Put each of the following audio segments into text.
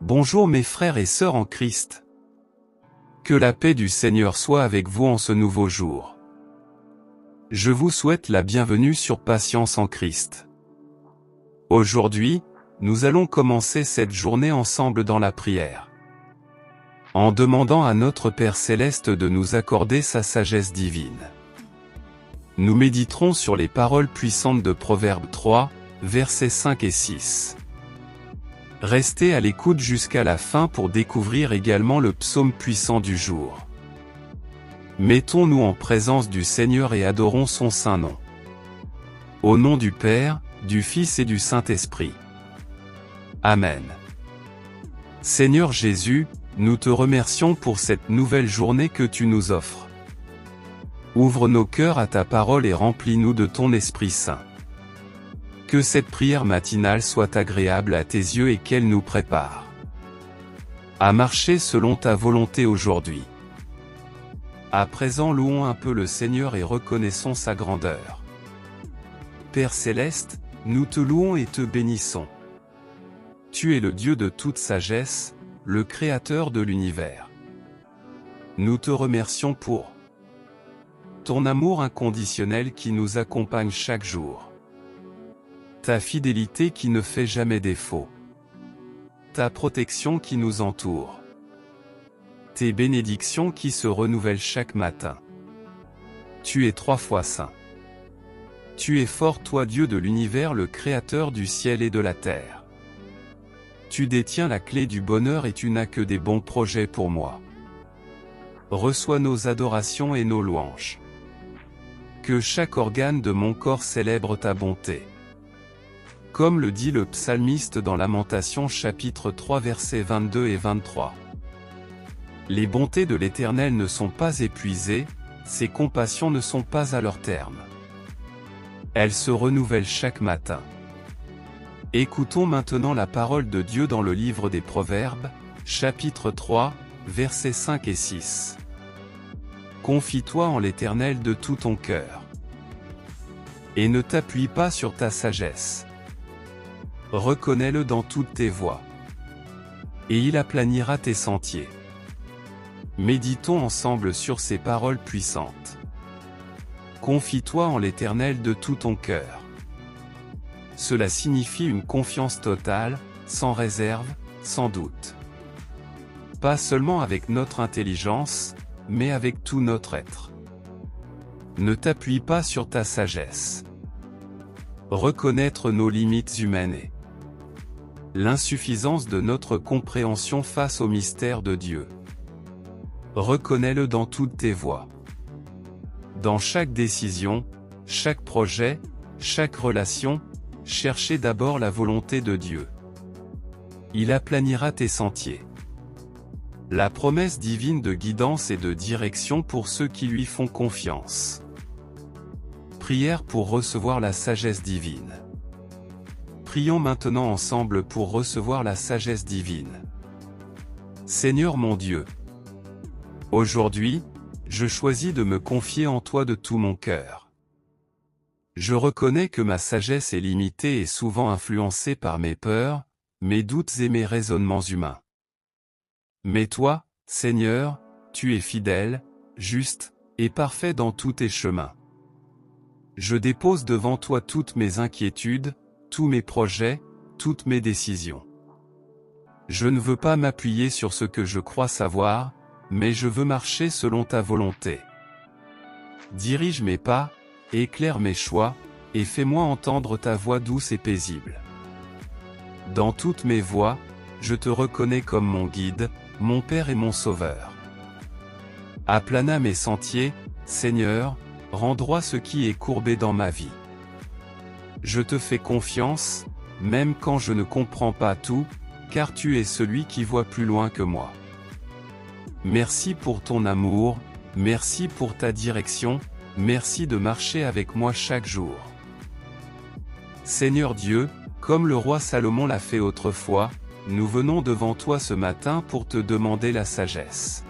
Bonjour mes frères et sœurs en Christ. Que la paix du Seigneur soit avec vous en ce nouveau jour. Je vous souhaite la bienvenue sur Patience en Christ. Aujourd'hui, nous allons commencer cette journée ensemble dans la prière. En demandant à notre Père Céleste de nous accorder sa sagesse divine. Nous méditerons sur les paroles puissantes de Proverbe 3, versets 5 et 6. Restez à l'écoute jusqu'à la fin pour découvrir également le psaume puissant du jour. Mettons-nous en présence du Seigneur et adorons son saint nom. Au nom du Père, du Fils et du Saint-Esprit. Amen. Seigneur Jésus, nous te remercions pour cette nouvelle journée que tu nous offres. Ouvre nos cœurs à ta parole et remplis-nous de ton Esprit Saint. Que cette prière matinale soit agréable à tes yeux et qu'elle nous prépare à marcher selon ta volonté aujourd'hui. À présent louons un peu le Seigneur et reconnaissons sa grandeur. Père Céleste, nous te louons et te bénissons. Tu es le Dieu de toute sagesse, le Créateur de l'univers. Nous te remercions pour ton amour inconditionnel qui nous accompagne chaque jour. Ta fidélité qui ne fait jamais défaut. Ta protection qui nous entoure. Tes bénédictions qui se renouvellent chaque matin. Tu es trois fois saint. Tu es fort toi Dieu de l'univers, le Créateur du ciel et de la terre. Tu détiens la clé du bonheur et tu n'as que des bons projets pour moi. Reçois nos adorations et nos louanges. Que chaque organe de mon corps célèbre ta bonté. Comme le dit le psalmiste dans Lamentations chapitre 3 versets 22 et 23. Les bontés de l'Éternel ne sont pas épuisées, ses compassions ne sont pas à leur terme. Elles se renouvellent chaque matin. Écoutons maintenant la parole de Dieu dans le livre des Proverbes, chapitre 3, versets 5 et 6. Confie-toi en l'Éternel de tout ton cœur. Et ne t'appuie pas sur ta sagesse. Reconnais-le dans toutes tes voies. Et il aplanira tes sentiers. Méditons ensemble sur ces paroles puissantes. Confie-toi en l'Éternel de tout ton cœur. Cela signifie une confiance totale, sans réserve, sans doute. Pas seulement avec notre intelligence, mais avec tout notre être. Ne t'appuie pas sur ta sagesse. Reconnaître nos limites humaines et l'insuffisance de notre compréhension face au mystère de Dieu. Reconnais-le dans toutes tes voies. Dans chaque décision, chaque projet, chaque relation, cherchez d'abord la volonté de Dieu. Il aplanira tes sentiers. La promesse divine de guidance et de direction pour ceux qui lui font confiance. Prière pour recevoir la sagesse divine. Prions maintenant ensemble pour recevoir la sagesse divine. Seigneur mon Dieu, aujourd'hui, je choisis de me confier en toi de tout mon cœur. Je reconnais que ma sagesse est limitée et souvent influencée par mes peurs, mes doutes et mes raisonnements humains. Mais toi, Seigneur, tu es fidèle, juste, et parfait dans tous tes chemins. Je dépose devant toi toutes mes inquiétudes, tous mes projets, toutes mes décisions. Je ne veux pas m'appuyer sur ce que je crois savoir, mais je veux marcher selon ta volonté. Dirige mes pas, éclaire mes choix, et fais-moi entendre ta voix douce et paisible. Dans toutes mes voies, je te reconnais comme mon guide, mon Père et mon Sauveur. Aplana mes sentiers, Seigneur, rends droit ce qui est courbé dans ma vie. Je te fais confiance, même quand je ne comprends pas tout, car tu es celui qui voit plus loin que moi. Merci pour ton amour, merci pour ta direction, merci de marcher avec moi chaque jour. Seigneur Dieu, comme le roi Salomon l'a fait autrefois, nous venons devant toi ce matin pour te demander la sagesse.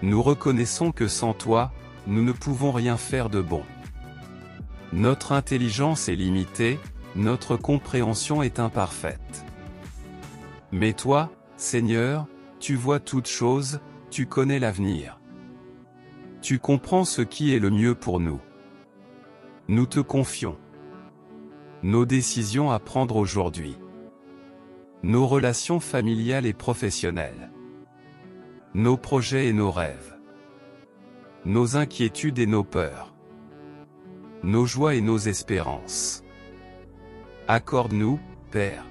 Nous reconnaissons que sans toi, nous ne pouvons rien faire de bon. Notre intelligence est limitée, notre compréhension est imparfaite. Mais toi, Seigneur, tu vois toutes choses, tu connais l'avenir. Tu comprends ce qui est le mieux pour nous. Nous te confions nos décisions à prendre aujourd'hui, nos relations familiales et professionnelles, nos projets et nos rêves, nos inquiétudes et nos peurs, nos joies et nos espérances. Accorde-nous, Père,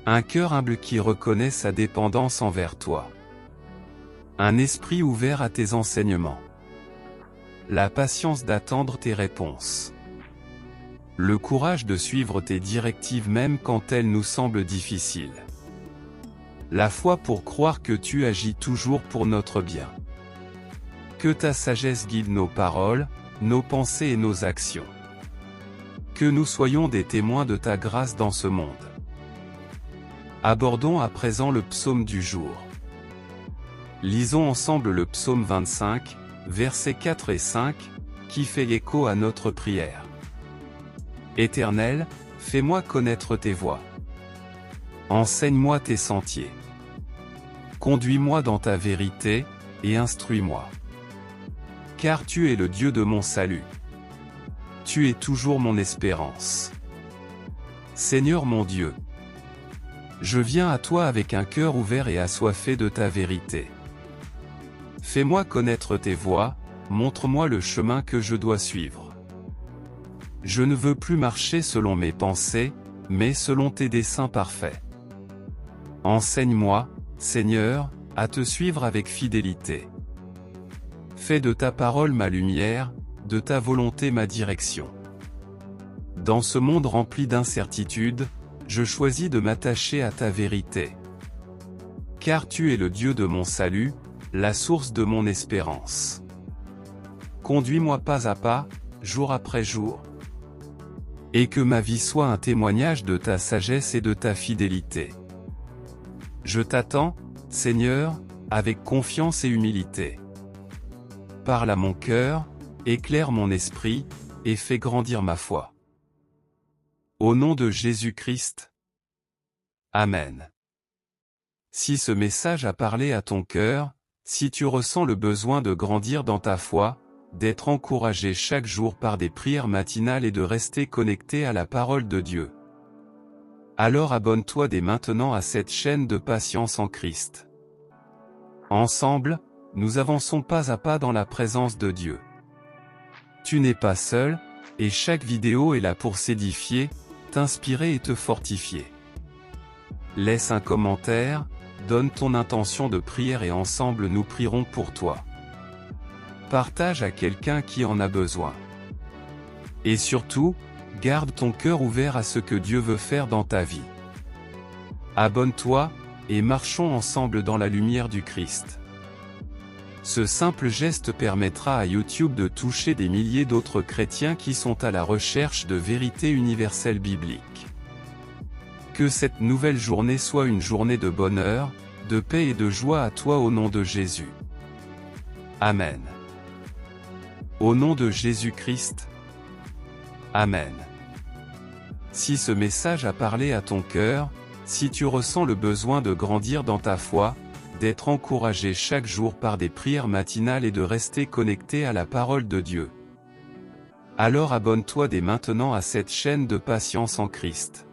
un cœur humble qui reconnaît sa dépendance envers toi, un esprit ouvert à tes enseignements, la patience d'attendre tes réponses, le courage de suivre tes directives même quand elles nous semblent difficiles, la foi pour croire que tu agis toujours pour notre bien. Que ta sagesse guide nos paroles, nos pensées et nos actions. Que nous soyons des témoins de ta grâce dans ce monde. Abordons à présent le psaume du jour. Lisons ensemble le psaume 25, versets 4 et 5, qui fait écho à notre prière. Éternel, fais-moi connaître tes voies. Enseigne-moi tes sentiers. Conduis-moi dans ta vérité, et instruis-moi. Car tu es le Dieu de mon salut. Tu es toujours mon espérance. Seigneur mon Dieu, je viens à toi avec un cœur ouvert et assoiffé de ta vérité. Fais-moi connaître tes voies, montre-moi le chemin que je dois suivre. Je ne veux plus marcher selon mes pensées, mais selon tes desseins parfaits. Enseigne-moi, Seigneur, à te suivre avec fidélité. Fais de ta parole ma lumière, de ta volonté ma direction. Dans ce monde rempli d'incertitudes, je choisis de m'attacher à ta vérité. Car tu es le Dieu de mon salut, la source de mon espérance. Conduis-moi pas à pas, jour après jour. Et que ma vie soit un témoignage de ta sagesse et de ta fidélité. Je t'attends, Seigneur, avec confiance et humilité. Parle à mon cœur, éclaire mon esprit, et fais grandir ma foi. Au nom de Jésus-Christ. Amen. Si ce message a parlé à ton cœur, si tu ressens le besoin de grandir dans ta foi, d'être encouragé chaque jour par des prières matinales et de rester connecté à la parole de Dieu, alors abonne-toi dès maintenant à cette chaîne de Patience en Christ. Ensemble, nous avançons pas à pas dans la présence de Dieu. Tu n'es pas seul, et chaque vidéo est là pour s'édifier, t'inspirer et te fortifier. Laisse un commentaire, donne ton intention de prière et ensemble nous prierons pour toi. Partage à quelqu'un qui en a besoin. Et surtout, garde ton cœur ouvert à ce que Dieu veut faire dans ta vie. Abonne-toi, et marchons ensemble dans la lumière du Christ. Ce simple geste permettra à YouTube de toucher des milliers d'autres chrétiens qui sont à la recherche de vérités universelles bibliques. Que cette nouvelle journée soit une journée de bonheur, de paix et de joie à toi au nom de Jésus. Amen. Au nom de Jésus-Christ. Amen. Si ce message a parlé à ton cœur, si tu ressens le besoin de grandir dans ta foi, d'être encouragé chaque jour par des prières matinales et de rester connecté à la parole de Dieu, alors abonne-toi dès maintenant à cette chaîne de Patience en Christ.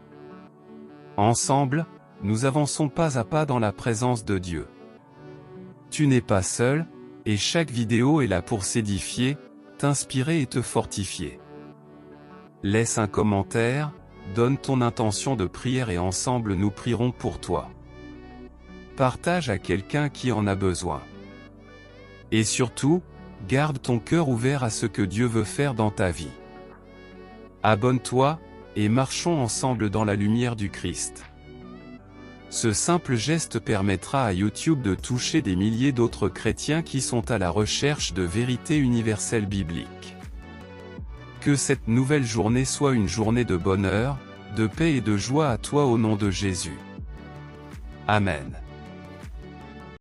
Ensemble, nous avançons pas à pas dans la présence de Dieu. Tu n'es pas seul, et chaque vidéo est là pour s'édifier, t'inspirer et te fortifier. Laisse un commentaire, donne ton intention de prière et ensemble nous prierons pour toi. Partage à quelqu'un qui en a besoin. Et surtout, garde ton cœur ouvert à ce que Dieu veut faire dans ta vie. Abonne-toi, et marchons ensemble dans la lumière du Christ. Ce simple geste permettra à YouTube de toucher des milliers d'autres chrétiens qui sont à la recherche de vérités universelles bibliques. Que cette nouvelle journée soit une journée de bonheur, de paix et de joie à toi au nom de Jésus. Amen.